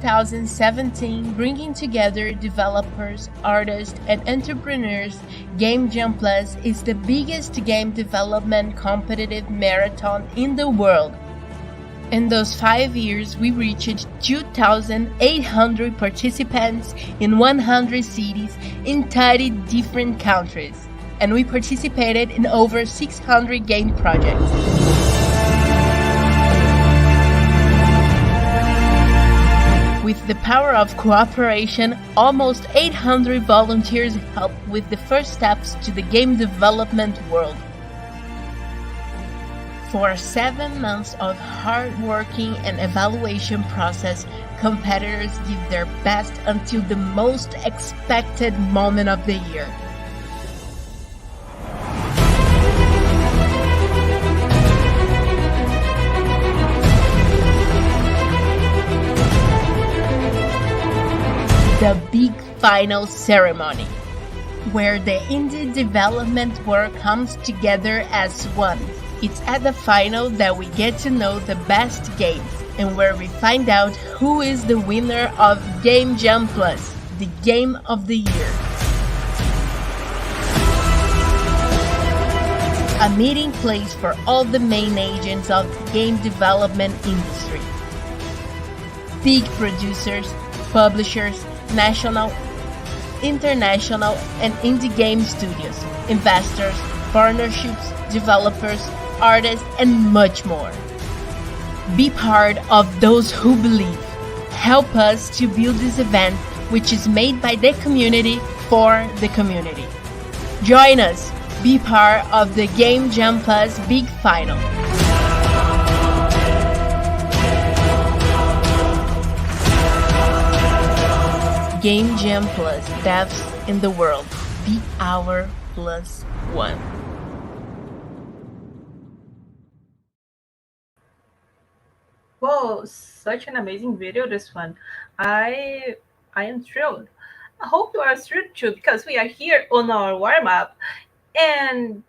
2017, bringing together developers, artists, and entrepreneurs, Game Jam Plus is the biggest game development competitive marathon in the world. In those 5 years, we reached 2,800 participants in 100 cities in 30 different countries, and we participated in over 600 game projects. With the power of cooperation, almost 800 volunteers helped with the first steps to the game development world. For 7 months of hard working and evaluation process, competitors give their best until the most expected moment of the year. The big final ceremony, where the indie development work comes together as one. It's at the final that we get to know the best games, and where we find out who is the winner of Game Jam Plus, the Game of the Year. A meeting place for all the main agents of the game development industry. Big producers, publishers, national, international, and indie game studios, investors, partnerships, developers, artists, and much more. Be part of those who believe. Help us to build this event, which is made by the community for the community. Join us. Be part of the Game Jam Plus Big Final. Game Jam Plus, devs in the world. Be our plus one. Whoa, such an amazing video, this one. I am thrilled. I hope you are thrilled too, because we are here on our warm-up. And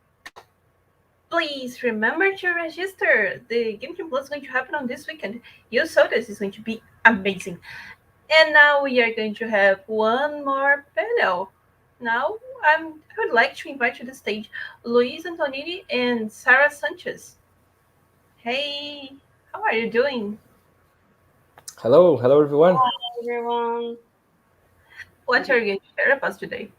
please remember to register. The Game Jam Plus is going to happen on this weekend. You saw this, is going to be amazing. And now we are going to have one more panel. Now I would like to invite to the stage Luis Antonini and Sarah Sanchez. Hey, how are you doing? Hello everyone. Hi everyone. What are you going to share with us today?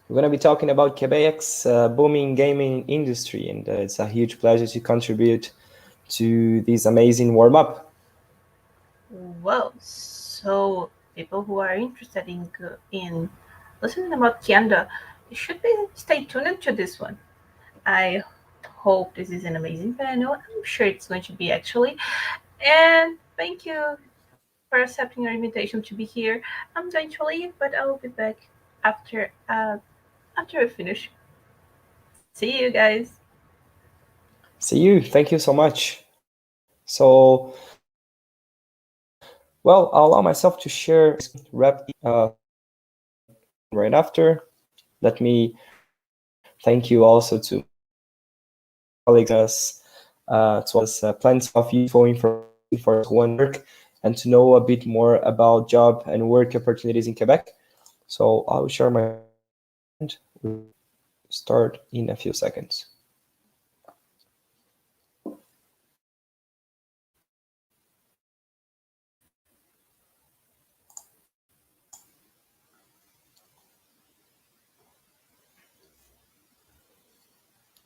We're going to be talking about Quebec's booming gaming industry, and it's a huge pleasure to contribute to this amazing warm-up. Well, so people who are interested in listening about Canada should stay tuned to this one. I hope this is an amazing panel. I'm sure it's going to be, actually. And thank you for accepting our invitation to be here. I'm going to leave, but I will be back after we finish. See you guys. See you. Thank you so much. So, well, I'll allow myself to share wrap right after. Let me thank you also to colleagues as well as plenty of useful information for one work and to know a bit more about job and work opportunities in Quebec. So I'll share my and we'll start in a few seconds.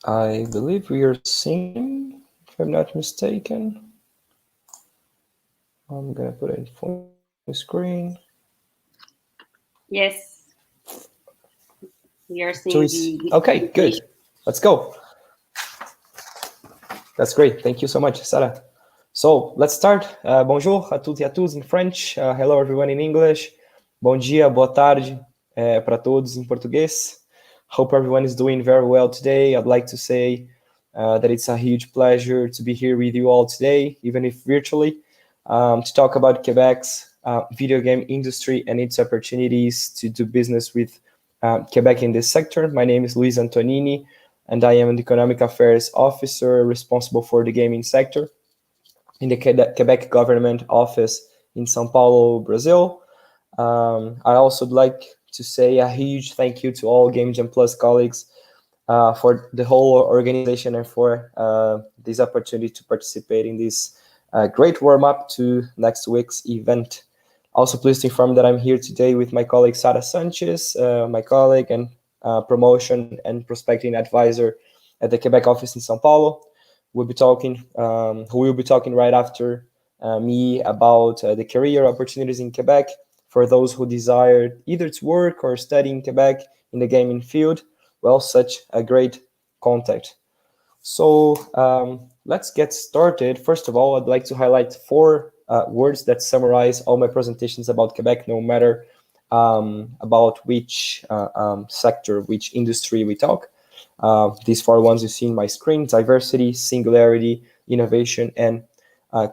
I believe we are seeing, if I'm not mistaken. I'm gonna put it in full screen. Yes. We are seeing Okay, good. Let's go. That's great. Thank you so much, Sarah. So let's start. Bonjour à toutes et à tous in French. Hello everyone in English. Bom dia, boa tarde para todos em português. Hope everyone is doing very well today. I'd like to say that it's a huge pleasure to be here with you all today, even if virtually, to talk about Quebec's video game industry and its opportunities to do business with Quebec in this sector. My name is Luis Antonini, and I am an Economic Affairs Officer responsible for the gaming sector. in the Quebec government office in São Paulo, Brazil. I also would like to say a huge thank you to all Game Jam Plus colleagues for the whole organization and for this opportunity to participate in this great warm-up to next week's event. Also pleased to inform that I'm here today with my colleague Sara Sanchez, my colleague and promotion and prospecting advisor at the Quebec office in São Paulo. Who will be talking right after me about the career opportunities in Quebec for those who desire either to work or study in Quebec in the gaming field. Well, such a great contact. So let's get started. First of all, I'd like to highlight 4 words that summarize all my presentations about Quebec, no matter about which sector, which industry we talk. These 4 ones you see in my screen: diversity, singularity, innovation, and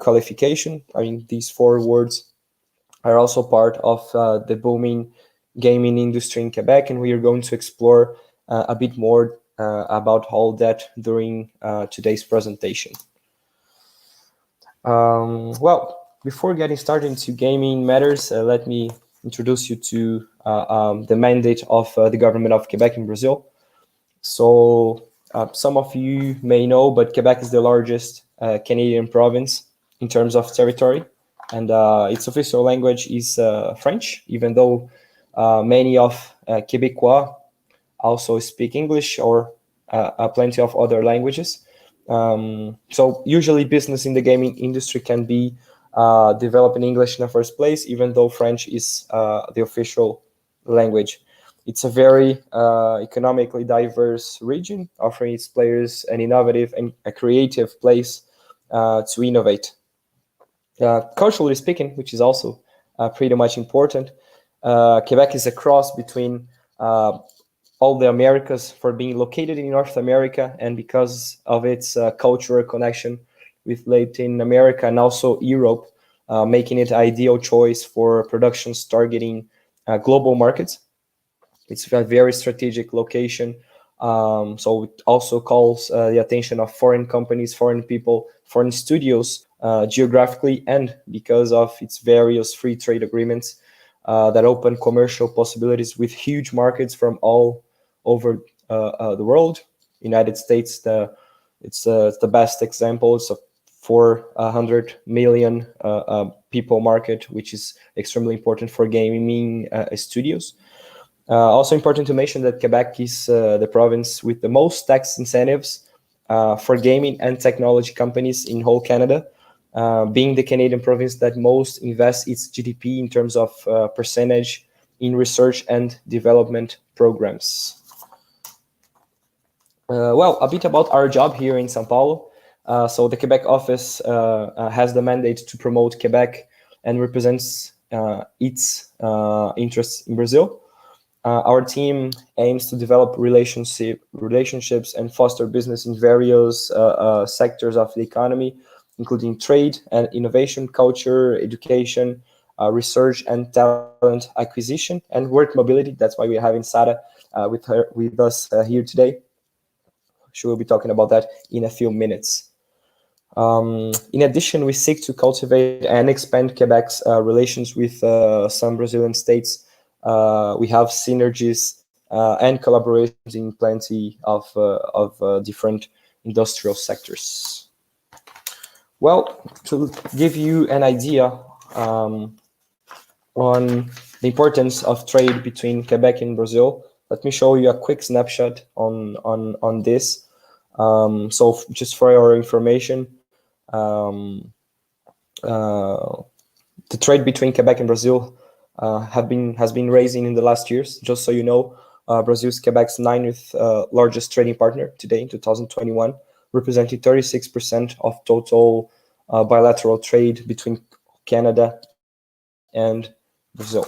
qualification. I mean, these 4 words are also part of the booming gaming industry in Quebec, and we are going to explore a bit more about all that during today's presentation. Well, before getting started into gaming matters, let me introduce you to the mandate of the government of Quebec in Brazil. So some of you may know, but Quebec is the largest Canadian province in terms of territory, and its official language is French, even though many of Quebecois also speak English or plenty of other languages. So usually business in the gaming industry can be developed in English in the first place, even though French is the official language. It's a very economically diverse region, offering its players an innovative and a creative place to innovate. Culturally speaking, which is also pretty much important, Quebec is a cross between all the Americas for being located in North America, and because of its cultural connection with Latin America and also Europe, making it ideal choice for productions targeting global markets. It's a very strategic location, so it also calls the attention of foreign companies, foreign people, foreign studios, geographically, and because of its various free trade agreements that open commercial possibilities with huge markets from all over the world. United States, it's the best example. It's a 400 million people market, which is extremely important for gaming studios. Also important to mention that Quebec is the province with the most tax incentives for gaming and technology companies in whole Canada, being the Canadian province that most invests its GDP in terms of percentage in research and development programs. Well, a bit about our job here in São Paulo. So the Quebec office has the mandate to promote Quebec and represents its interests in Brazil. Our team aims to develop relationships and foster business in various sectors of the economy, including trade and innovation, culture, education, research and talent acquisition, and work mobility. That's why we're having Sara with us here today. She will be talking about that in a few minutes. In addition, we seek to cultivate and expand Quebec's relations with some Brazilian states. We have synergies and collaborations in plenty of different industrial sectors. Well, to give you an idea on the importance of trade between Quebec and Brazil, let me show you a quick snapshot on this. So just for your information, the trade between Quebec and Brazil has been raising in the last years. Just so you know, Brazil is Quebec's 9th largest trading partner today in 2021, representing 36% of total bilateral trade between Canada and Brazil.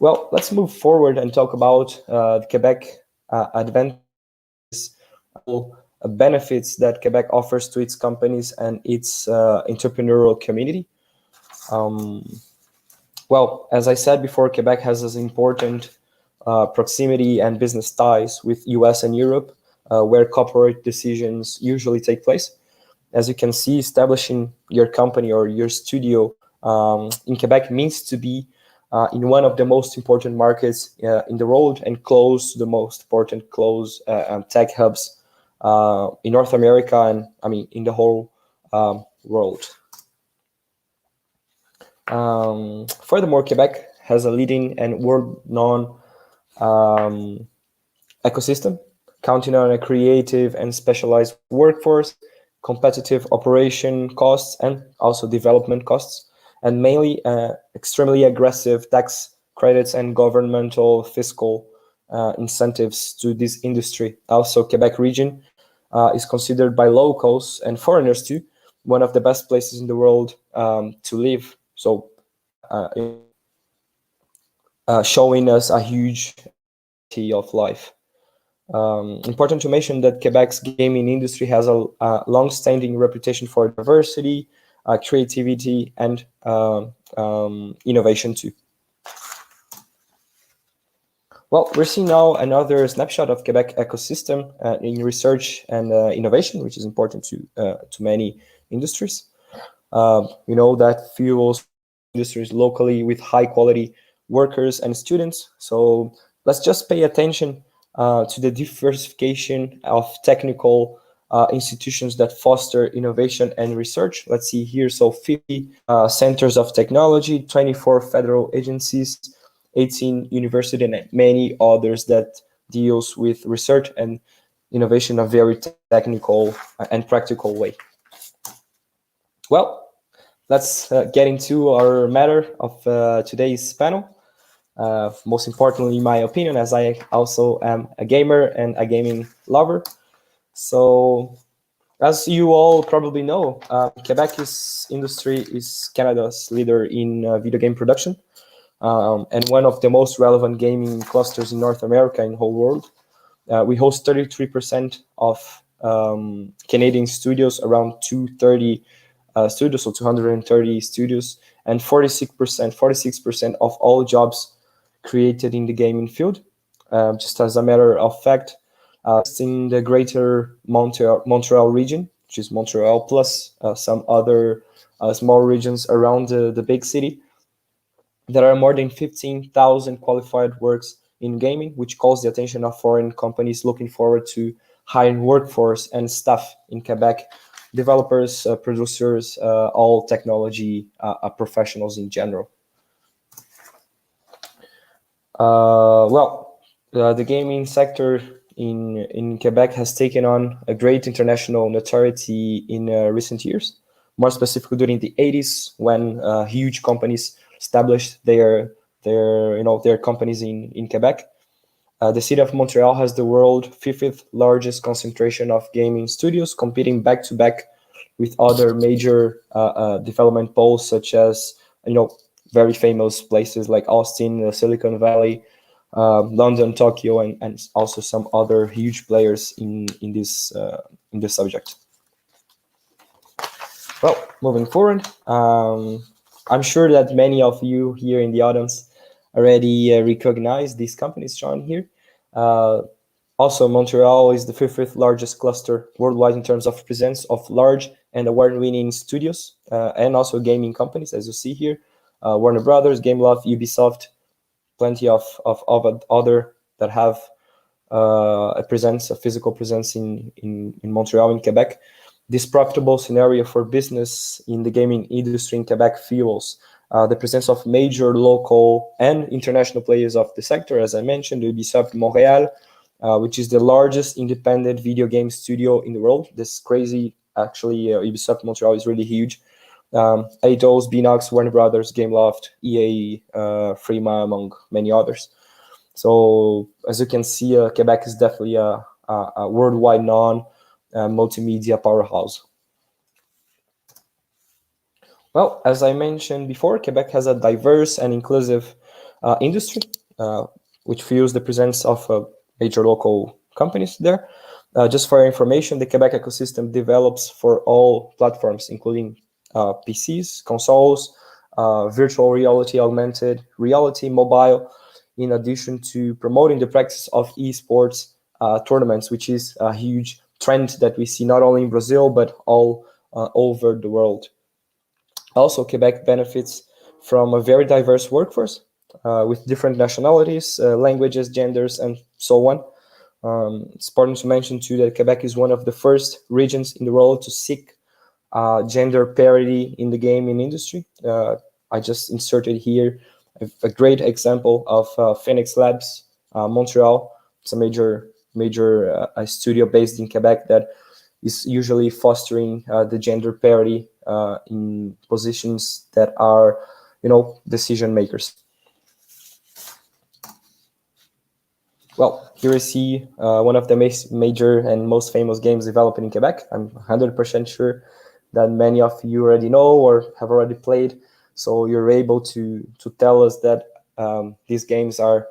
Well, let's move forward and talk about the Quebec advantages, benefits that Quebec offers to its companies and its entrepreneurial community. Well, as I said before, Quebec has this important proximity and business ties with US and Europe, where corporate decisions usually take place. as you can see, establishing your company or your studio in Quebec means to be in one of the most important markets in the world and close to the most important tech hubs in North America and in the whole world. Furthermore, Quebec has a leading and world-known ecosystem, counting on a creative and specialized workforce, competitive operation costs, and also development costs, and mainly extremely aggressive tax credits and governmental fiscal incentives to this industry. Also, Quebec region is considered by locals and foreigners too one of the best places in the world to live. So, showing us a huge variety of life. Important to mention that Quebec's gaming industry has a long-standing reputation for diversity, creativity, and innovation too. Well, we're seeing now another snapshot of Quebec ecosystem in research and innovation, which is important to many industries. That fuels industries locally with high-quality workers and students. So let's just pay attention to the diversification of technical institutions that foster innovation and research. Let's see here, so 50 centers of technology, 24 federal agencies, 18 universities, and many others that deals with research and innovation in a very technical and practical way. Well, let's get into our matter of today's panel. Most importantly, in my opinion, as I also am a gamer and a gaming lover. So, as you all probably know, Quebec's industry is Canada's leader in video game production and one of the most relevant gaming clusters in North America and the whole world. We host 33% of Canadian studios, around 230 studios, so 230 studios, and 46% of all jobs created in the gaming field. Just as a matter of fact, in the greater Montreal region, which is Montreal plus some other small regions around the big city, there are more than 15,000 qualified works in gaming, which calls the attention of foreign companies looking forward to hiring workforce and staff in Quebec, developers, producers, all technology professionals in general. The gaming sector in Quebec has taken on a great international notoriety in recent years, more specifically during the 80s when huge companies established their companies in Quebec. The city of Montreal has the world's fifth largest concentration of gaming studios, competing back to back with other major development poles, such as very famous places like Austin, Silicon Valley, London, Tokyo, and also some other huge players in this subject. Well, moving forward, I'm sure that many of you here in the audience already recognize these companies shown here. Also, Montreal is the fifth largest cluster worldwide in terms of presence of large and award-winning studios and also gaming companies, as you see here. Warner Brothers, Gameloft, Ubisoft, plenty of other that have a physical presence in Montreal, in Quebec. This profitable scenario for business in the gaming industry in Quebec fuels the presence of major local and international players of the sector. As I mentioned, Ubisoft Montréal, which is the largest independent video game studio in the world. This is crazy. Actually, Ubisoft Montreal is really huge. Eidos, Beenox, Warner Brothers, Gameloft, EA, Freema, among many others. So, as you can see, Quebec is definitely a worldwide known multimedia powerhouse. Well, as I mentioned before, Quebec has a diverse and inclusive industry, which fuels the presence of major local companies there. Just for your information, the Quebec ecosystem develops for all platforms, including PCs, consoles, virtual reality, augmented reality, mobile, in addition to promoting the practice of esports tournaments, which is a huge trend that we see not only in Brazil, but all over the world. Also, Quebec benefits from a very diverse workforce with different nationalities, languages, genders, and so on. It's important to mention too that Quebec is one of the first regions in the world to seek gender parity in the gaming industry. I just inserted here a great example of Phoenix Labs, Montreal. It's a major studio based in Quebec that is usually fostering the gender parity in positions that are, decision makers. Well, here we see one of the major and most famous games developed in Quebec. I'm 100% sure that many of you already know or have already played. So you're able to tell us that these games are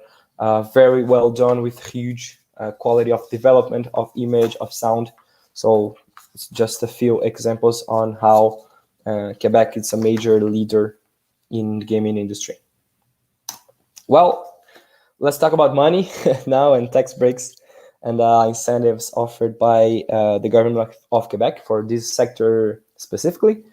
very well done with huge quality of development, of image, of sound. So it's just a few examples on how Quebec is a major leader in the gaming industry. Well, let's talk about money now and tax breaks and incentives offered by the government of Quebec for this sector specifically.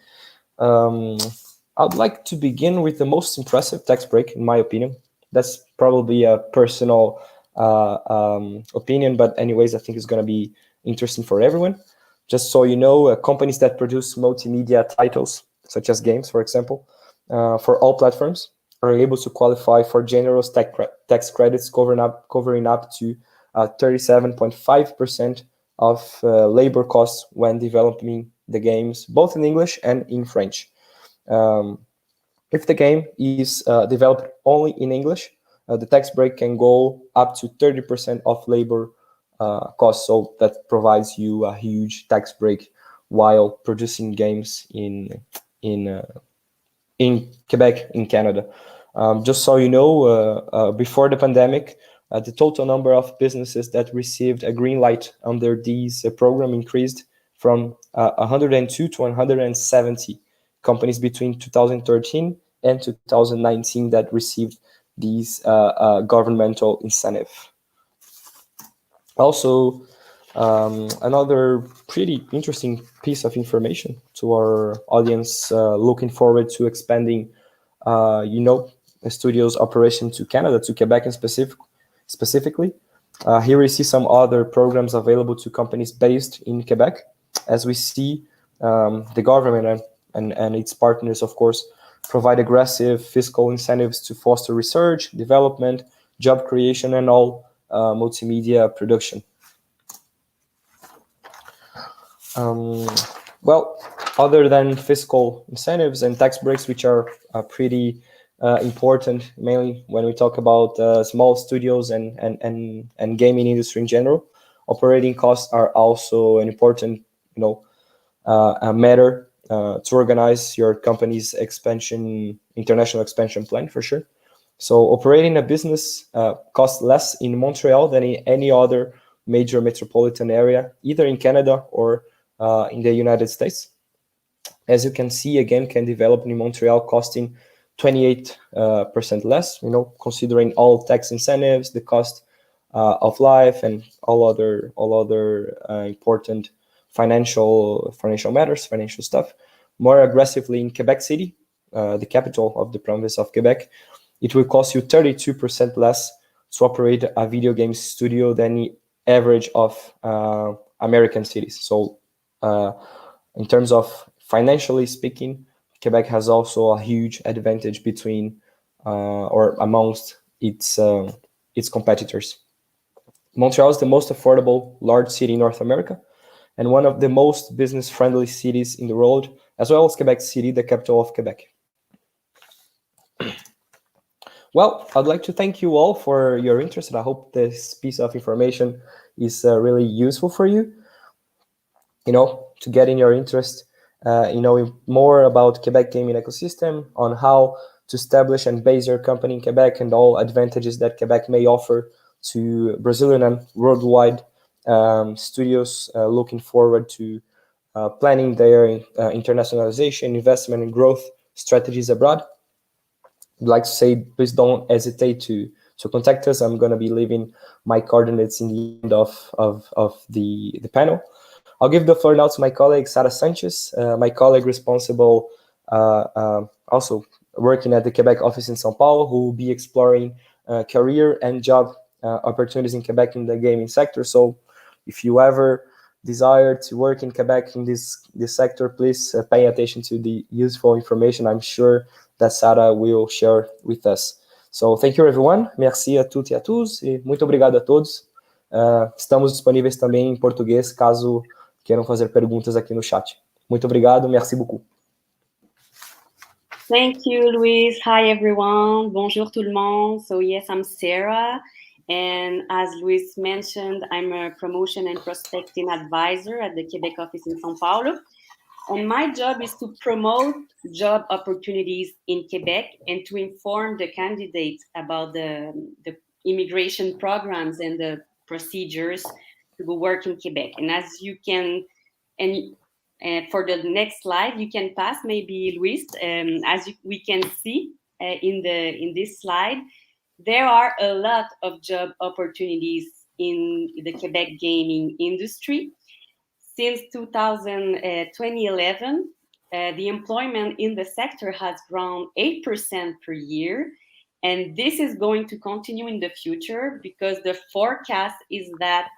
I'd like to begin with the most impressive tax break, in my opinion. That's probably a personal opinion, but anyways, I think it's going to be interesting for everyone. Just so you know, companies that produce multimedia titles, such as games, for example, for all platforms, are able to qualify for generous tax credits covering up to 37.5% of labor costs when developing the games, both in English and in French. If the game is developed only in English, the tax break can go up to 30% of labor costs. So that provides you a huge tax break while producing games in Quebec, in Canada. Just so you know, before the pandemic, the total number of businesses that received a green light under this program increased from 102 to 170 companies between 2013 and 2019 that received these governmental incentive. Also, another pretty interesting piece of information to our audience looking forward to expanding, a studio's operation to Canada, to Quebec in specifically. Here we see some other programs available to companies based in Quebec. As we see, the government and its partners, of course, provide aggressive fiscal incentives to foster research, development, job creation, and all multimedia production. Well, other than fiscal incentives and tax breaks, which are pretty important, mainly when we talk about small studios and gaming industry in general, operating costs are also an important, a matter to organize your company's international expansion plan, for sure. So operating a business costs less in Montreal than in any other major metropolitan area, either in Canada or in the United States. As you can see, a game can develop in Montreal costing 28% less, considering all tax incentives, the cost of life, and all other important financial matters, financial stuff. More aggressively in Quebec City, the capital of the province of Quebec, it will cost you 32% less to operate a video game studio than the average of American cities. So in terms of financially speaking, Quebec has also a huge advantage between or amongst its competitors. Montreal is the most affordable large city in North America and one of the most business-friendly cities in the world, as well as Quebec City, the capital of Quebec. Well, I'd like to thank you all for your interest, and I hope this piece of information is really useful for you, to get in your interest, knowing more about Quebec gaming ecosystem, on how to establish and base your company in Quebec, and all advantages that Quebec may offer to Brazilian and worldwide studios looking forward to planning their internationalization, investment, and growth strategies abroad. I'd like to say, please don't hesitate to contact us. I'm going to be leaving my coordinates in the end of the panel. I'll give the floor now to my colleague, Sara Sanchez, my colleague responsible also working at the Quebec office in São Paulo, who will be exploring career and job opportunities in Quebec in the gaming sector. So if you ever desire to work in Quebec in this sector, please pay attention to the useful information I'm sure that Sara will share with us. So thank you everyone, merci a toutes e a tous, e muito obrigado a todos. Estamos disponíveis também em português, caso queiram fazer perguntas aqui no chat. Muito obrigado, merci beaucoup. Thank you, Luis. Hi, everyone. Bonjour tout le monde. So yes, I'm Sarah. And as Luis mentioned, I'm a promotion and prospecting advisor at the Quebec office in São Paulo. And my job is to promote job opportunities in Quebec and to inform the candidates about the immigration programs and the procedures to go work in Quebec. And as you can, and for the next slide, you can pass maybe, Luis, we can see in this slide, there are a lot of job opportunities in the Quebec gaming industry. Since 2011, the employment in the sector has grown 8% per year. And this is going to continue in the future because the forecast is that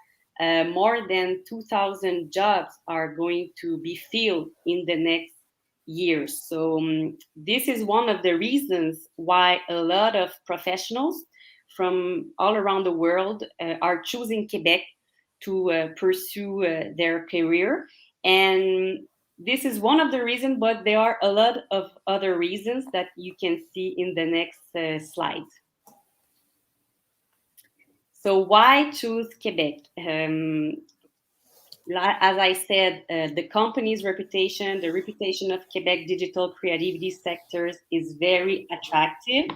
more than 2,000 jobs are going to be filled in the next years. So this is one of the reasons why a lot of professionals from all around the world are choosing Quebec to pursue their career. And this is one of the reasons, but there are a lot of other reasons that you can see in the next slide. So why choose Quebec? As I said, the company's reputation, the reputation of Quebec digital creativity sectors is very attractive,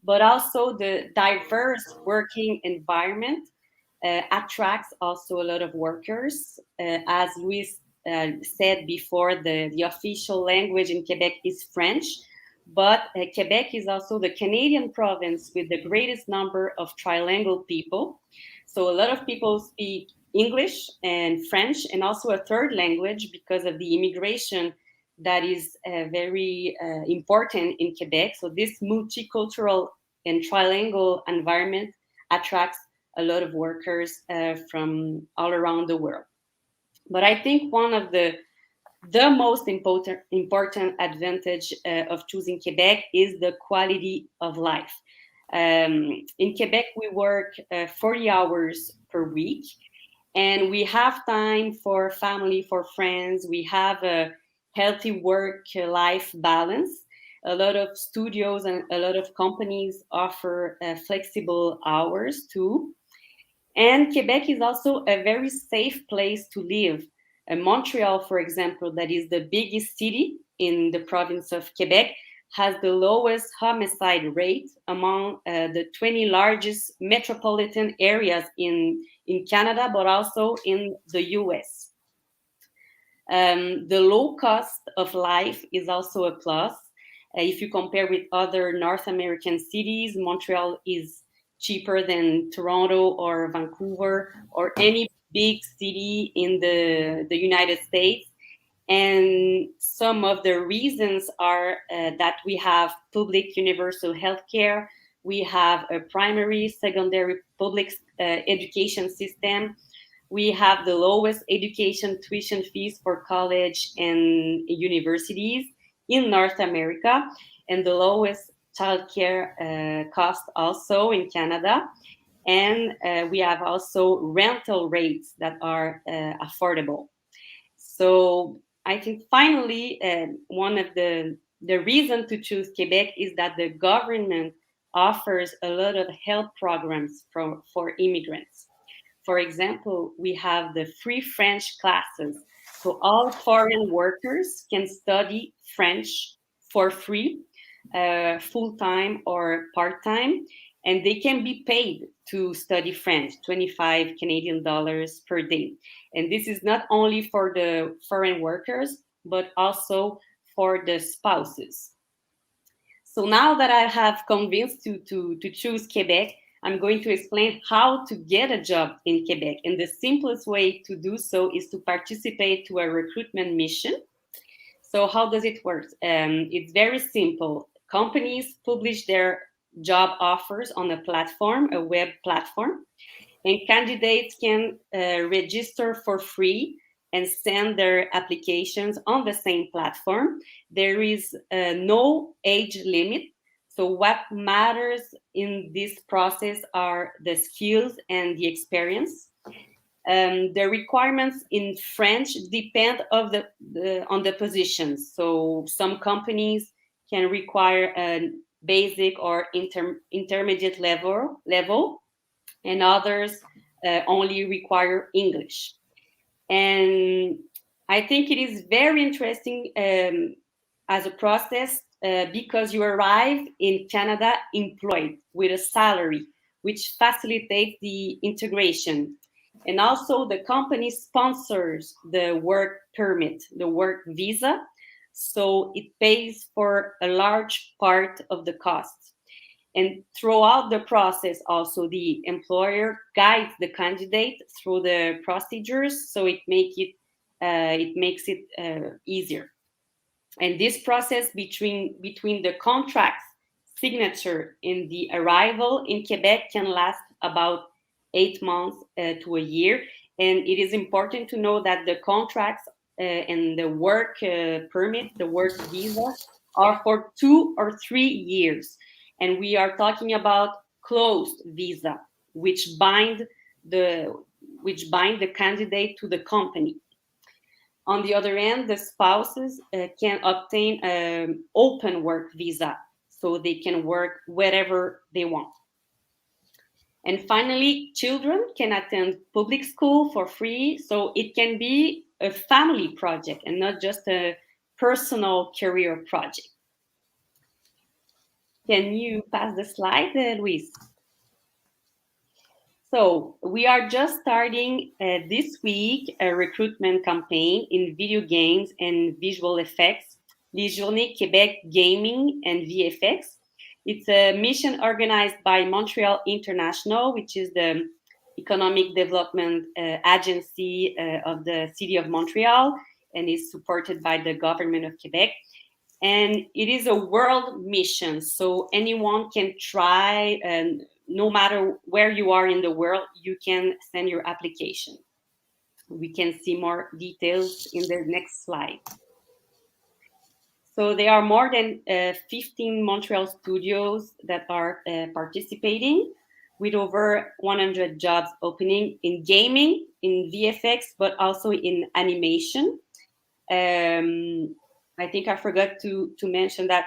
but also the diverse working environment attracts also a lot of workers. As Luis said before, the official language in Quebec is French, but Quebec is also the Canadian province with the greatest number of trilingual people. So a lot of people speak English and French and also a third language because of the immigration that is very important in Quebec. So this multicultural and trilingual environment attracts a lot of workers from all around the world. But I think one of the most important advantage of choosing Quebec is the quality of life. In Quebec, we work 40 hours per week, and we have time for family, for friends. We have a healthy work-life balance. A lot of studios and a lot of companies offer flexible hours too. And Quebec is also a very safe place to live. Montreal, for example, that is the biggest city in the province of Quebec, has the lowest homicide rate among the 20 largest metropolitan areas in Canada, but also in the US. The low cost of life is also a plus. If you compare with other North American cities, Montreal is cheaper than Toronto or Vancouver or any big city in the United States. And some of the reasons are that we have public universal healthcare, we have a primary, secondary public education system, we have the lowest education tuition fees for college and universities in North America, and the lowest childcare cost also in Canada. And we have also rental rates that are affordable. So I think finally, one of the reason to choose Quebec is that the government offers a lot of help programs for immigrants. For example, we have the free French classes. So all foreign workers can study French for free, full-time or part-time, and they can be paid to study French, 25 Canadian dollars per day. And this is not only for the foreign workers, but also for the spouses. So now that I have convinced you to choose Quebec, I'm going to explain how to get a job in Quebec. And the simplest way to do so is to participate to a recruitment mission. So how does it work? It's very simple. Companies publish their job offers on a platform, a web platform, and candidates can register for free and send their applications on the same platform. There is no age limit. So what matters in this process are the skills and the experience. The requirements in French depend on the positions. So some companies can require a basic or intermediate level, and others only require English. And I think it is very interesting as a process because you arrive in Canada employed with a salary, which facilitates the integration. And also the company sponsors the work permit, the work visa. So it pays for a large part of the cost. And throughout the process, also the employer guides the candidate through the procedures, so it makes it easier. And this process between the contract signature and the arrival in Quebec can last about 8 months to a year. And it is important to know that the contracts and the work permit, the work visa, are for 2 or 3 years. And we are talking about closed visa, which bind the candidate to the company. On the other end, the spouses can obtain an open work visa, so they can work wherever they want. And finally, children can attend public school for free, so it can be a family project and not just a personal career project. Can you pass the slide, Luis? So we are just starting this week a recruitment campaign in video games and visual effects, Les Journées Québec Gaming and VFX. It's a mission organized by Montreal International, which is the economic development agency of the city of Montreal, and is supported by the government of Quebec. And it is a world mission, so anyone can try, and no matter where you are in the world, you can send your application. We can see more details in the next slide. So there are more than 15 Montreal studios that are participating, with over 100 jobs opening in gaming, in VFX, but also in animation. I think I forgot to mention that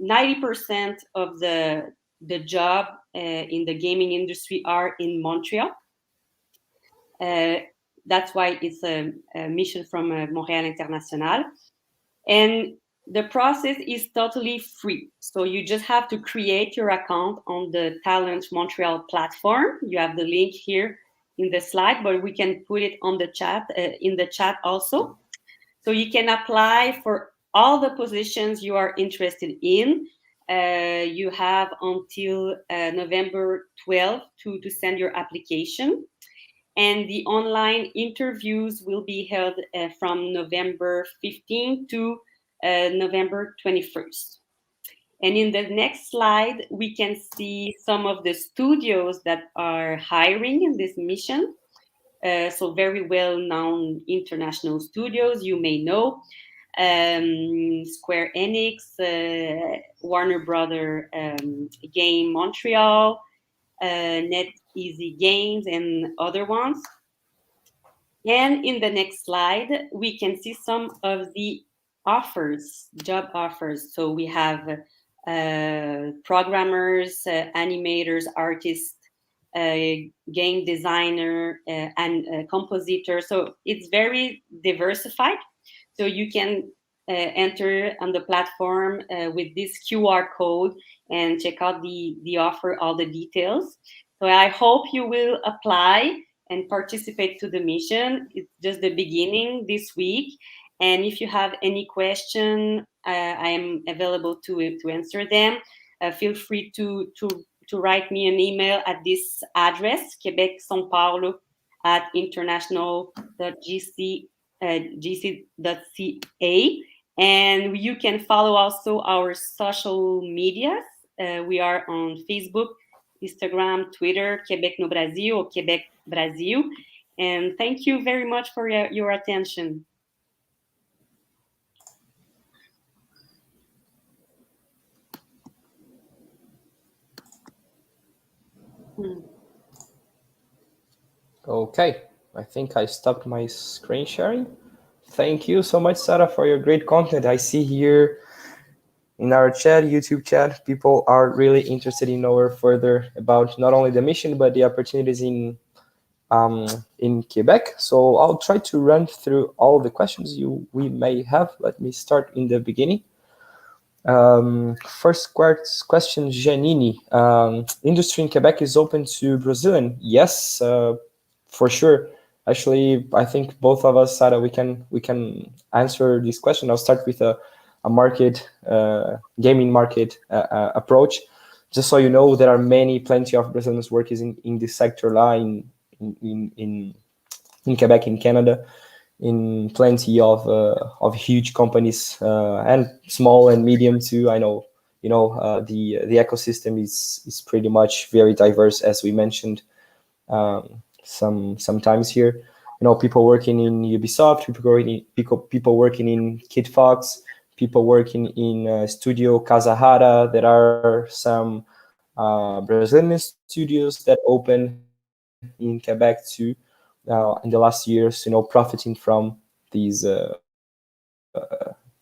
90% of the job in the gaming industry are in Montreal. That's why it's a mission from Montréal International. And the process is totally free. So you just have to create your account on the Talent Montreal platform. You have the link here in the slide, but we can put it on the chat, in the chat also. So you can apply for all the positions you are interested in. You have until November 12th to send your application. And the online interviews will be held from November 15th to November 21st. And in the next slide, we can see some of the studios that are hiring in this mission. So very well-known international studios you may know. Square Enix, Warner Brother Game Montreal, NetEasy Games, and other ones. And in the next slide, we can see some of the offers, job offers. So we have programmers, animators, artists, game designer, and compositor. So it's very diversified. So you can enter on the platform with this QR code and check out the offer, all the details. So I hope you will apply and participate to the mission. It's just the beginning this week. And if you have any question, I am available to answer them. Feel free to to write me an email at this address, Quebec São Paulo at international.gc.ca. And you can follow also our social medias. We are on Facebook, Instagram, Twitter, Quebec no Brasil, or Quebec Brasil. And thank you very much for your attention. Okay, I think I stopped my screen sharing. Thank you so much, Sarah, for your great content. I see here in our chat, YouTube chat, people are really interested in knowing further about not only the mission, but the opportunities in Quebec. So I'll try to run through all the questions we may have. Let me start in the beginning. First question, Janine. Industry in Quebec is open to Brazilian? Yes, for sure. Actually, I think both of us, Sarah, we can answer this question. I'll start with a market, gaming market approach. Just so you know, there are plenty of Brazilians working in this sector line in Quebec, in Canada, in plenty of huge companies and small and medium too. I know, the ecosystem is pretty much very diverse, as we mentioned sometimes here. People working in Ubisoft, people working in Kid Fox, people working in Studio Casahara. There are some Brazilian studios that open in Quebec too in the last years, profiting from these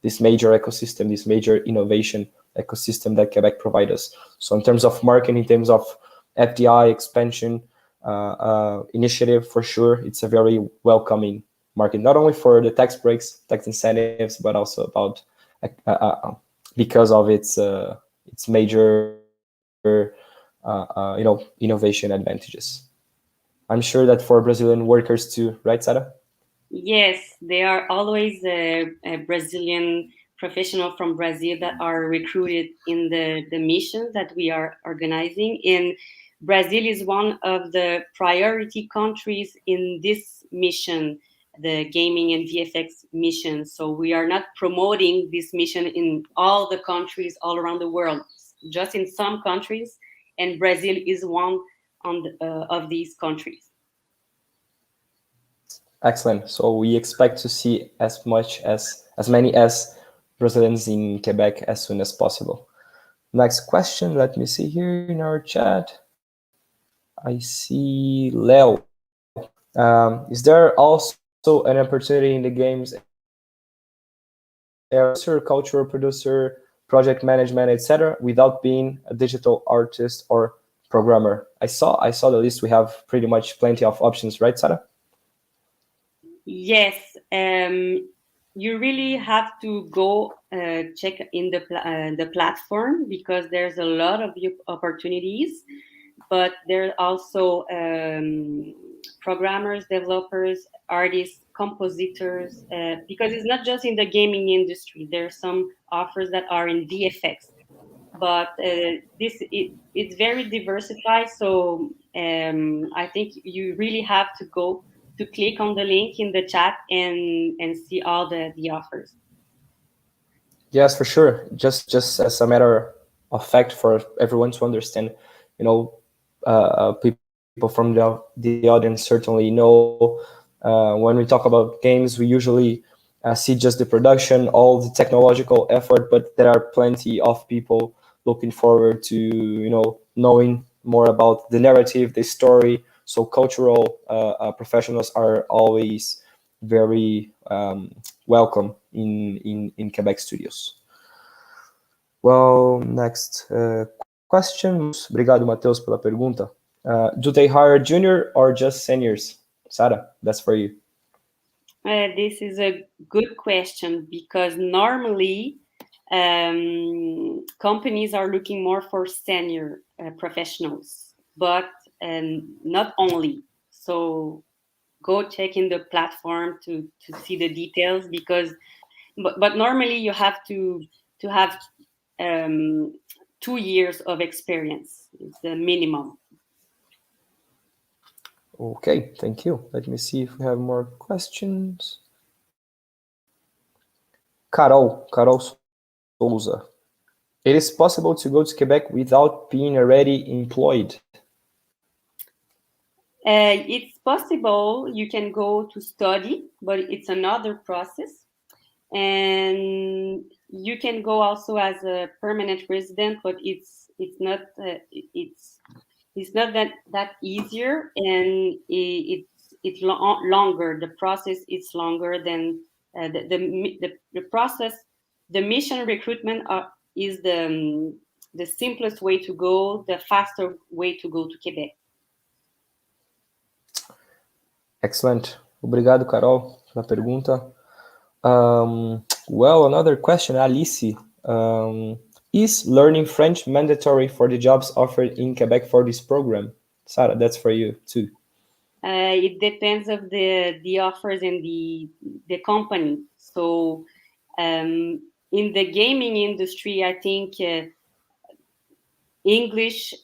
this major ecosystem, this major innovation ecosystem that Quebec provides us. So in terms of marketing, in terms of FDI expansion initiative, for sure, it's a very welcoming market, not only for the tax breaks, tax incentives, but also about because of its major innovation advantages. I'm sure that for Brazilian workers too, right, Sarah? Yes, there are always a Brazilian professional from Brazil that are recruited in the mission that we are organizing. And Brazil is one of the priority countries in this mission, the gaming and VFX mission. So we are not promoting this mission in all the countries all around the world, just in some countries, and Brazil is one of these countries. Excellent. So we expect to see as many as Brazilians in Quebec as soon as possible. Next question. Let me see here in our chat. I see Leo. Is there also an opportunity in the games area, cultural producer, project management, etc., without being a digital artist or programmer? I saw the list. We have pretty much plenty of options, right, Sarah? Yes, you really have to go check in the platform, because there's a lot of opportunities, but there are also programmers, developers, artists, compositors, because it's not just in the gaming industry. There are some offers that are in VFX, but it's very diversified. So I think you really have to go to click on the link in the chat and see all the offers. Yes, for sure. Just as a matter of fact, for everyone to understand, people from the audience certainly know when we talk about games, we usually see just the production, all the technological effort, but there are plenty of people looking forward to knowing more about the narrative, the story. So cultural professionals are always very welcome in Quebec studios. Well, next question. Obrigado, Matheus, pela pergunta. Do they hire junior or just seniors? Sarah, that's for you. This is a good question, because normally companies are looking more for senior professionals, but not only. So go check in the platform to see the details, because but normally you have to have 2 years of experience. It's the minimum. Okay, thank you. Let me see if we have more questions. Carol Souza. It is possible to go to Quebec without being already employed? It's possible you can go to study, but it's another process. And you can go also as a permanent resident, but it's not that easier, and it's longer. The process is longer than the process. The mission recruitment is the simplest way to go, the faster way to go to Quebec. Excellent. Obrigado, Carol, pela pergunta. Well, another question, Alice. Is learning French mandatory for the jobs offered in Quebec for this program? Sarah, that's for you too. It depends of the offers and the company. So in the gaming industry, I think English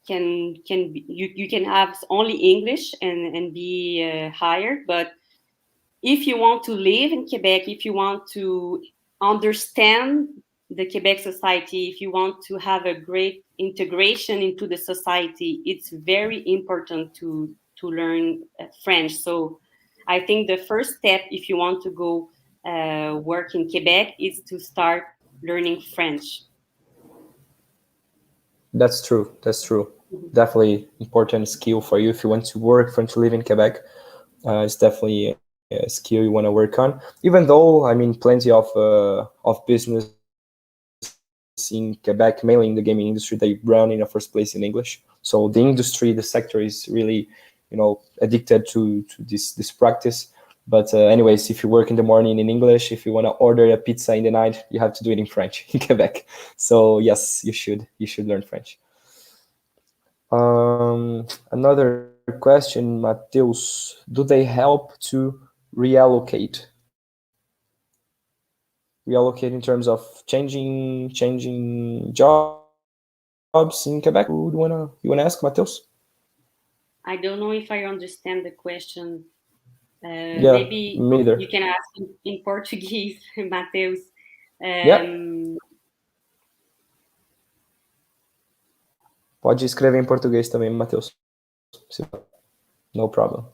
you can have only English and be hired. But if you want to live in Quebec, if you want to understand the Quebec society, if you want to have a great integration into the society, it's very important to learn French. So I think the first step, if you want to go work in Quebec, is to start learning French. That's true. Definitely important skill for you if you want to work, to live in Quebec. It's definitely a skill you want to work on. Even though, I mean, plenty of business in Quebec, mainly in the gaming industry, they run in the first place in English. So the industry, the sector is really, addicted to this practice. But anyways, if you work in the morning in English, if you want to order a pizza in the night, you have to do it in French in Quebec. So yes, you should learn French. Another question, Mateus. Do they help to reallocate in terms of changing jobs in Quebec? You wanna ask, Mateus? I don't know if I understand the question. Yeah, maybe me neither. You can ask in Portuguese, Mateus. Yeah. Pode escrever em português também, Mateus. No problem.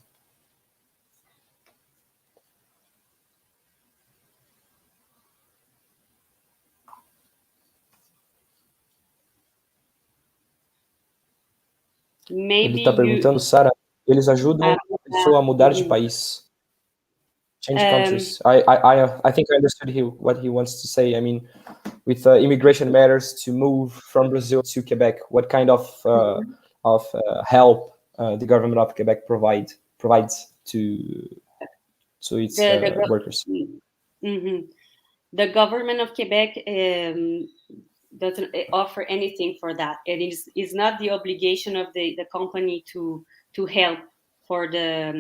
Maybe Ele está perguntando, Sarah, eles ajudam a pessoa a mudar de país. Change countries. I think I understood what he wants to say. I mean, with immigration matters to move from Brazil to Quebec, what kind of help the government of Quebec provides to its workers? Mm-hmm. The government of Quebec doesn't offer anything for that. It is not the obligation of the company to help for the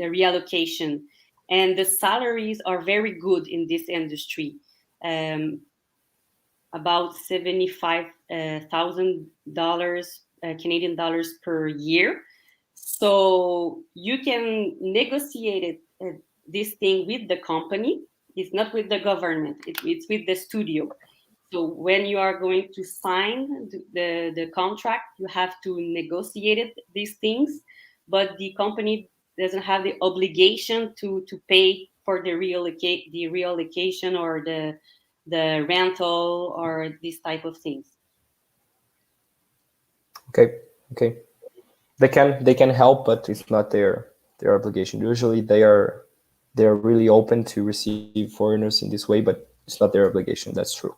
reallocation. And the salaries are very good in this industry, about $75,000 Canadian dollars per year. So you can negotiate this thing with the company. It's not with the government. It's with the studio. So when you are going to sign the contract, you have to negotiate these things, but the company doesn't have the obligation to pay for the reallocation or the rental or this type of things. Okay. They can help, but it's not their obligation. Usually they're really open to receive foreigners in this way, but it's not their obligation. That's true.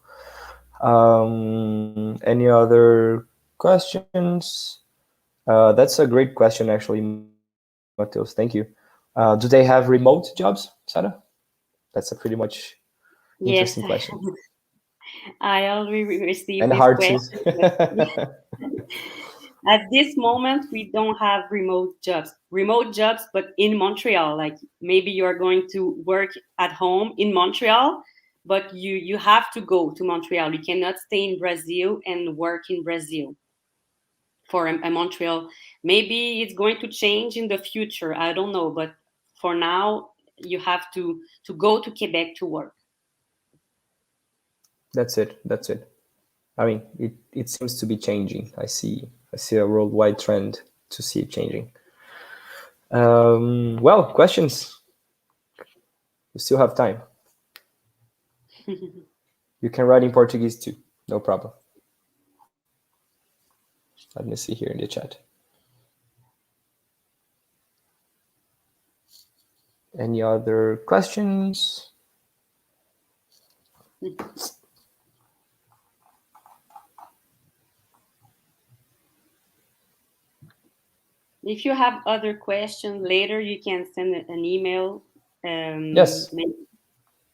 Any other questions? That's a great question, actually, Mateus. Thank you. Do they have remote jobs, Sarah? That's a pretty much interesting question. I already received and this hard question. At this moment, we don't have remote jobs, but in Montreal, like maybe you're going to work at home in Montreal, but you have to go to Montreal. You cannot stay in Brazil and work in Brazil for a Montreal. Maybe it's going to change in the future. I don't know, but for now, you have to go to Quebec to work. That's it. I mean, it seems to be changing. I see a worldwide trend to see it changing. Well, questions? We still have time. You can write in Portuguese too. No problem. Let me see here in the chat. Any other questions? If you have other questions later, you can send an email. Yes.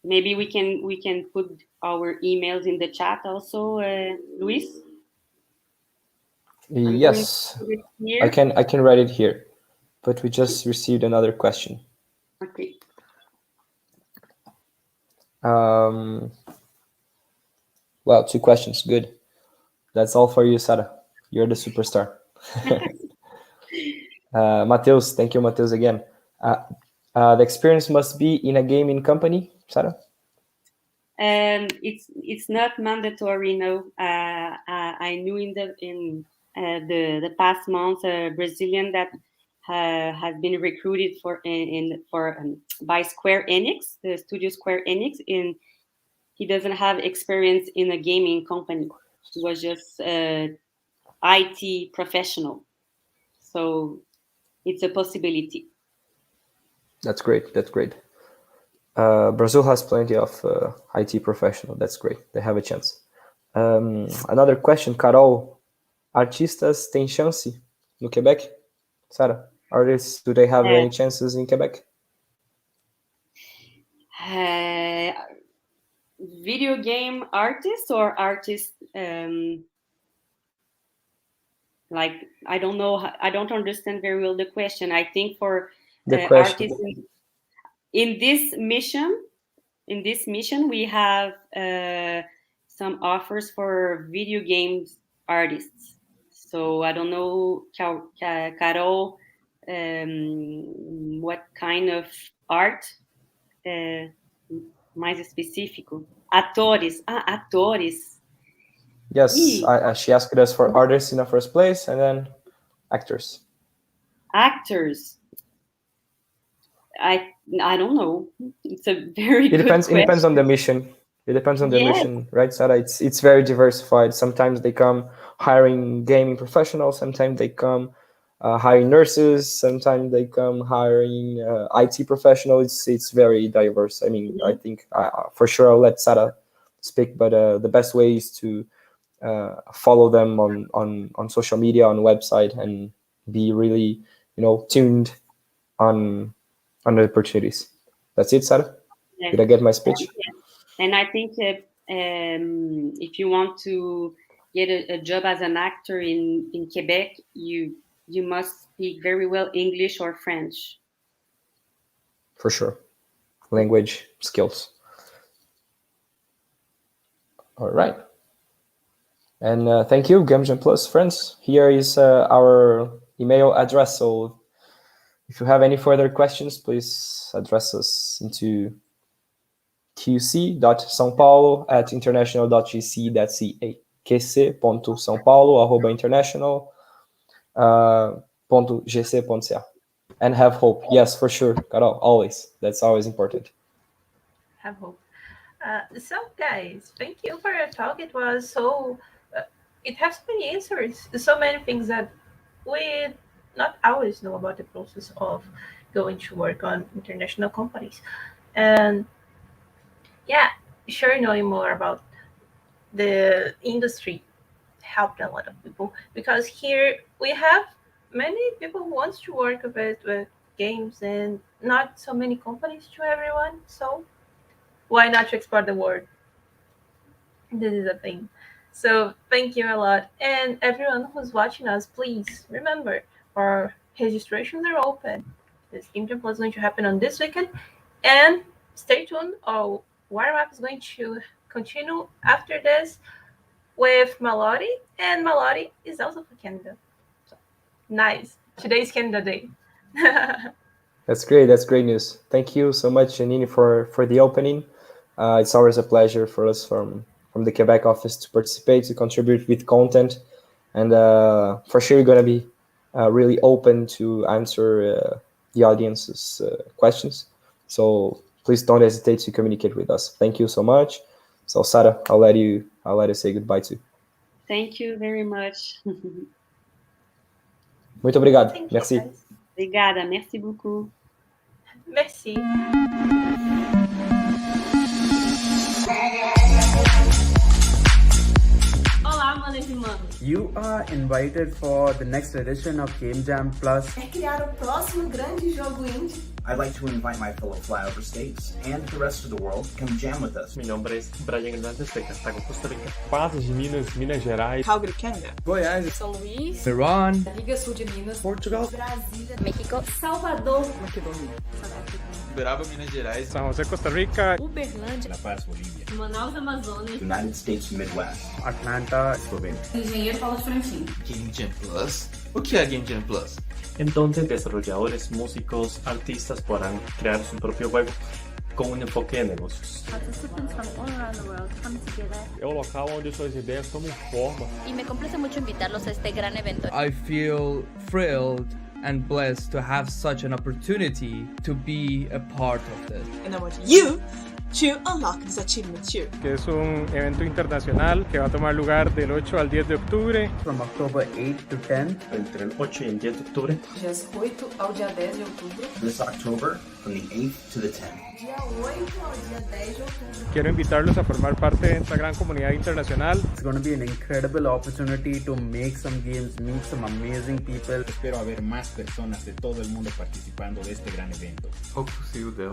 Maybe we can put our emails in the chat also, Luis. Yes, I can write it here, but we just received another question. Okay. Well, 2 questions. Good. That's all for you, Sarah. You're the superstar. Mateus, thank you, Mateus, again. The experience must be in a gaming company, Sarah? It's not mandatory, no. I knew in the past month a Brazilian that has been recruited by Square Enix, the studio Square Enix, and he doesn't have experience in a gaming company. He was just IT professional, so it's a possibility. That's great. Brazil has plenty of IT professionals. That's great. They have a chance. Another question, Carol. Artistas têm chance no Quebec? Sarah, artists, do they have any chances in Quebec? Video game artists or artists, like, I don't know, I don't understand very well the question. I think for artists in this mission, we have some offers for video games artists. So I don't know, Carol, what kind of art mais específico? Atores. Atores. Yes, she asked us for artists in the first place, and then actors. Actors. I don't know. It's a very good question. It depends on the mission. It depends on the mission, right, Sarah? It's very diversified. Sometimes they come hiring gaming professionals. Sometimes they come hiring nurses. Sometimes they come hiring IT professionals. It's very diverse. I mean, I think for sure I'll let Sarah speak, but the best way is to follow them on social media, on website, and be really, tuned on the opportunities. That's it, Sarah? Did I get my speech? And I think if you want to get a job as an actor in Quebec, you must speak very well English or French. For sure. Language skills. All right. And thank you, Gamgen Plus friends. Here is our email address. So if you have any further questions, please address us into qc.saopaulo@international.gc.ca. qc.saopaulo@international.gc.ca. And have hope. Yes, for sure, Carol, always. That's always important. Have hope. So, guys, thank you for your talk. It was so... it has so many answers, so many things that we not always know about the process of going to work on international companies. And yeah, sure, knowing more about the industry helped a lot of people, because here we have many people who wants to work a bit with games and not so many companies to everyone. So why not to explore the world? This is a thing. So thank you a lot. And everyone who's watching us, please remember, our registrations are open. This intern plus is going to happen on this weekend. And stay tuned, or warm-up is going to continue after this with Mallory, and Mallory is also from Canada. So, nice. Today's Canada Day. That's great. That's great news. Thank you so much, Janine, for the opening. It's always a pleasure for us from the Quebec office to participate, to contribute with content. And for sure, you're going to be really open to answer the audience's questions. So please don't hesitate to communicate with us. Thank you so much. So Sarah, I'll let you say goodbye too. Thank you very much. Muito obrigado. Thank you, Merci. guys. Obrigada, merci beaucoup. Merci. Olá, manas e manos. You are invited for the next edition of Game Jam Plus. É criar o próximo grande jogo indie. I'd like to invite my fellow flyover states and the rest of the world to come jam with us. Mi nombre es Brian Hernández de Cartago, Costa Rica. Patos de Minas, Minas Gerais. Calgary, Canada. Goiás, São Luís. Iran, Liga Sul de Minas. Portugal, Brasília, México. Salvador, Maquedônia. Uberaba, Minas Gerais. São José, Costa Rica. Uberlândia. La Paz, Bolivia. Manaus, Amazonas. United States Midwest. Atlanta, Eslovenia. Engenheiro Paulo Franchim. Game Jam Plus? O que é Game Jam Plus? En donde desarrolladores, músicos, artistas podrán crear su propio juego con un enfoque de negocios. Participants from all around the world come together. É o local onde suas ideias tomam forma. Y me complace mucho invitarlos a este gran evento. I feel thrilled and blessed to have such an opportunity to be a part of this. And I want you to unlock this achievement too. Que es un evento internacional que va a tomar lugar del 8 al 10 de octubre. from October 8 to 10. Entre el 8 y el 10 de octubre. Dias 8 ao dia 10 de outubro. This October, from the 8th to the 10th. dia 8 ao dia 10 de outubro. Quiero invitarlos a formar parte de esta gran comunidad internacional. It's going to be an incredible opportunity to make some games, meet some amazing people. Espero haber más personas de todo el mundo participando de este gran evento. Hope to see you there.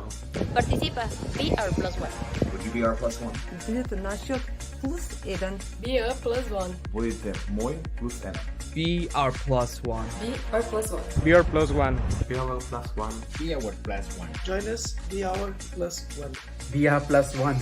Participa, be our plus one. Would you be our plus one? Visit наших plus event. Be a plus one. Будете мой плюс ένα. Be our plus one. Be our plus one. Be our plus one. Be our plus one. Be our plus one. Be our plus one.